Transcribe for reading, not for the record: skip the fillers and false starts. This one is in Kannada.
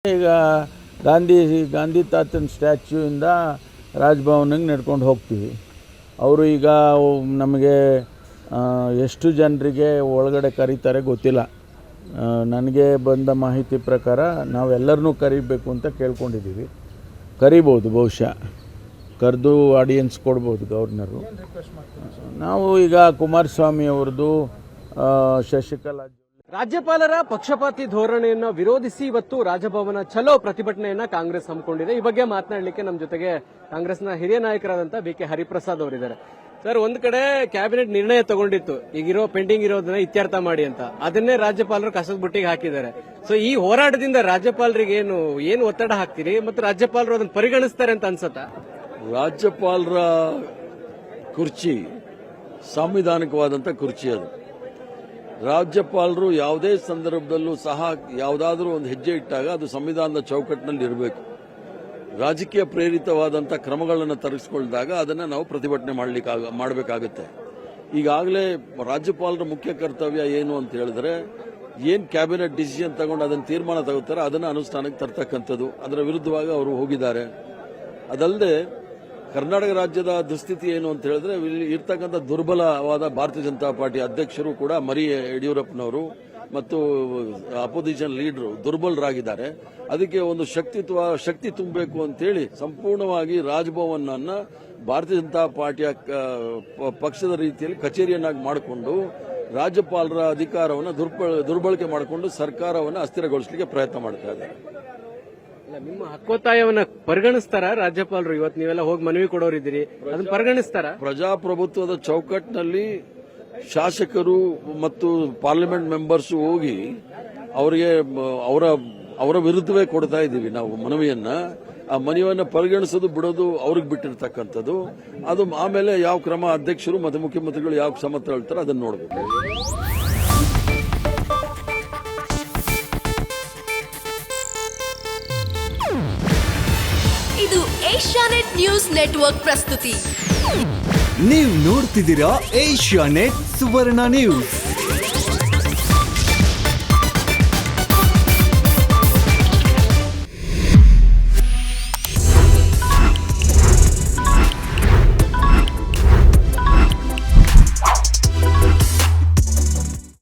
ಈಗ ಗಾಂಧಿ ತಾತನ ಸ್ಟ್ಯಾಚ್ಯೂಯಿಂದ ರಾಜಭವನಿಗೆ ನಡ್ಕೊಂಡು ಹೋಗ್ತೀವಿ. ಅವರು ಈಗ ನಮಗೆ ಎಷ್ಟು ಜನರಿಗೆ ಒಳಗಡೆ ಕರೀತಾರೆ ಗೊತ್ತಿಲ್ಲ. ನನಗೆ ಬಂದ ಮಾಹಿತಿ ಪ್ರಕಾರ ನಾವೆಲ್ಲರನ್ನೂ ಕರಿಬೇಕು ಅಂತ ಕೇಳ್ಕೊಂಡಿದ್ದೀವಿ. ಕರಿಬೋದು, ಬಹುಶಃ ಕರೆದು ಆಡಿಯನ್ಸ್ ಕೊಡ್ಬೋದು ಗವರ್ನರು. ನಾವು ಈಗ ಕುಮಾರಸ್ವಾಮಿ ಅವ್ರದ್ದು, ಶಶಿಕಲಾ ರಾಜ್ಯಪಾಲರ ಪಕ್ಷಪಾತಿ ಧೋರಣೆಯನ್ನ ವಿರೋಧಿಸಿ ಇವತ್ತು ರಾಜಭವನ ಚಲೋ ಪ್ರತಿಭಟನೆಯನ್ನ ಕಾಂಗ್ರೆಸ್ ಹಮ್ಮಿಕೊಂಡಿದೆ. ಈ ಬಗ್ಗೆ ಮಾತನಾಡಲಿಕ್ಕೆ ನಮ್ಮ ಜೊತೆಗೆ ಕಾಂಗ್ರೆಸ್ನ ಹಿರಿಯ ನಾಯಕರಾದಂತ ಬಿ.ಕೆ. ಹರಿಪ್ರಸಾದ್ ಅವರಿದ್ದಾರೆ. ಸರ್, ಒಂದ್ ಕಡೆ ಕ್ಯಾಬಿನೆಟ್ ನಿರ್ಣಯ ತಗೊಂಡಿತ್ತು ಈಗಿರೋ ಪೆಂಡಿಂಗ್ ಇರೋದನ್ನ ಇತ್ಯರ್ಥ ಮಾಡಿ ಅಂತ, ಅದನ್ನೇ ರಾಜ್ಯಪಾಲರು ಕಸದ ಬುಟ್ಟಿಗೆ ಹಾಕಿದ್ದಾರೆ. ಸೊ ಈ ಹೋರಾಟದಿಂದ ರಾಜ್ಯಪಾಲರಿಗೆ ಏನು ಒತ್ತಡ ಹಾಕ್ತೀರಿ ಮತ್ತು ರಾಜ್ಯಪಾಲರು ಅದನ್ನ ಪರಿಗಣಿಸ್ತಾರೆ ಅಂತ ಅನ್ಸತ್ತಾ? ರಾಜ್ಯಪಾಲರ ಕುರ್ಚಿ ಸಾಂವಿಧಾನಿಕವಾದಂಥ ಕುರ್ಚಿ. ಅದು ರಾಜ್ಯಪಾಲರು ಯಾವುದೇ ಸಂದರ್ಭದಲ್ಲೂ ಸಹ ಯಾವುದಾದ್ರೂ ಒಂದು ಹೆಜ್ಜೆ ಇಟ್ಟಾಗ ಅದು ಸಂವಿಧಾನದ ಚೌಕಟ್ಟಿನಲ್ಲಿ ಇರಬೇಕು. ರಾಜಕೀಯ ಪ್ರೇರಿತವಾದಂಥ ಕ್ರಮಗಳನ್ನು ತರಿಸಿಕೊಂಡಾಗ ಅದನ್ನು ನಾವು ಪ್ರತಿಭಟನೆ ಮಾಡಬೇಕಾಗುತ್ತೆ. ಈಗಾಗಲೇ ರಾಜ್ಯಪಾಲರ ಮುಖ್ಯ ಕರ್ತವ್ಯ ಏನು ಅಂತ ಹೇಳಿದ್ರೆ, ಏನು ಕ್ಯಾಬಿನೆಟ್ ಡಿಸಿಷನ್ ತಗೊಂಡು ಅದನ್ನು ತೀರ್ಮಾನ ತಗೋತಾರೆ ಅದನ್ನು ಅನುಷ್ಠಾನಕ್ಕೆ ತರ್ತಕ್ಕಂಥದ್ದು. ಅದರ ವಿರುದ್ಧವಾಗಿ ಅವರು ಹೋಗಿದ್ದಾರೆ. ಅದಲ್ಲದೆ ಕರ್ನಾಟಕ ರಾಜ್ಯದ ದುಸ್ಥಿತಿ ಏನು ಅಂತ ಹೇಳಿದ್ರೆ, ಇರ್ತಕ್ಕಂಥ ದುರ್ಬಲವಾದ ಭಾರತೀಯ ಜನತಾ ಪಾರ್ಟಿ ಅಧ್ಯಕ್ಷರು ಕೂಡ ಮರಿ ಯಡಿಯೂರಪ್ಪನವರು ಮತ್ತು ಅಪೋಸಿಷನ್ ಲೀಡರು ದುರ್ಬಲರಾಗಿದ್ದಾರೆ. ಅದಕ್ಕೆ ಒಂದು ಶಕ್ತಿ ತುಂಬಬೇಕು ಅಂತೇಳಿ ಸಂಪೂರ್ಣವಾಗಿ ರಾಜಭವನ್ ಅನ್ನ ಭಾರತೀಯ ಜನತಾ ಪಾರ್ಟಿಯ ಪಕ್ಷದ ರೀತಿಯಲ್ಲಿ ಕಚೇರಿಯನ್ನಾಗಿ ಮಾಡಿಕೊಂಡು ರಾಜ್ಯಪಾಲರ ಅಧಿಕಾರವನ್ನು ದುರ್ಬಳಕೆ ಮಾಡಿಕೊಂಡು ಸರ್ಕಾರವನ್ನು ಅಸ್ಥಿರಗೊಳಿಸಲಿಕ್ಕೆ ಪ್ರಯತ್ನ ಮಾಡ್ತಾ ಇದ್ದಾರೆ. ನಿಮ್ಮ ಹಕ್ಕೊತ್ತಾಯವನ್ನ ಪರಿಗಣಿಸ್ತಾರ ರಾಜ್ಯಪಾಲರು? ಇವತ್ತು ನೀವೆಲ್ಲ ಹೋಗಿ ಮನವಿ ಕೊಡೋರಿದ್ದೀರಿ, ಅದನ್ನ ಪರಿಗಣಿಸ್ತಾರ? ಪ್ರಜಾಪ್ರಭುತ್ವದ ಚೌಕಟ್ಟಿನಲ್ಲಿ ಶಾಸಕರು ಮತ್ತು ಪಾರ್ಲಿಮೆಂಟ್ ಮೆಂಬರ್ಸ್ ಹೋಗಿ ಅವರಿಗೆ ಅವರ ವಿರುದ್ಧವೇ ಕೊಡ್ತಾ ಇದ್ದೀವಿ ನಾವು ಮನವಿಯನ್ನ. ಆ ಮನವಿಯನ್ನ ಪರಿಗಣಿಸೋದು ಬಿಡೋದು ಅವ್ರಿಗೆ ಬಿಟ್ಟಿರ್ತಕ್ಕಂಥದ್ದು. ಅದು ಆಮೇಲೆ ಯಾವ ಕ್ರಮ ಅಧ್ಯಕ್ಷರು ಮತ್ತು ಮುಖ್ಯಮಂತ್ರಿಗಳು ಯಾವ ಕ್ರಮ ತಗೊಳ್ತಾರೆ ಅದನ್ನು ನೋಡಬೇಕು. ಇದು ಏಷ್ಯಾನೆಟ್ ನ್ಯೂಸ್ ನೆಟ್ವರ್ಕ್ ಪ್ರಸ್ತುತಿ. ನೀವು ನೋಡ್ತಿದ್ದೀರಾ ಏಷ್ಯಾನೆಟ್ ಸುವರ್ಣ ನ್ಯೂಸ್.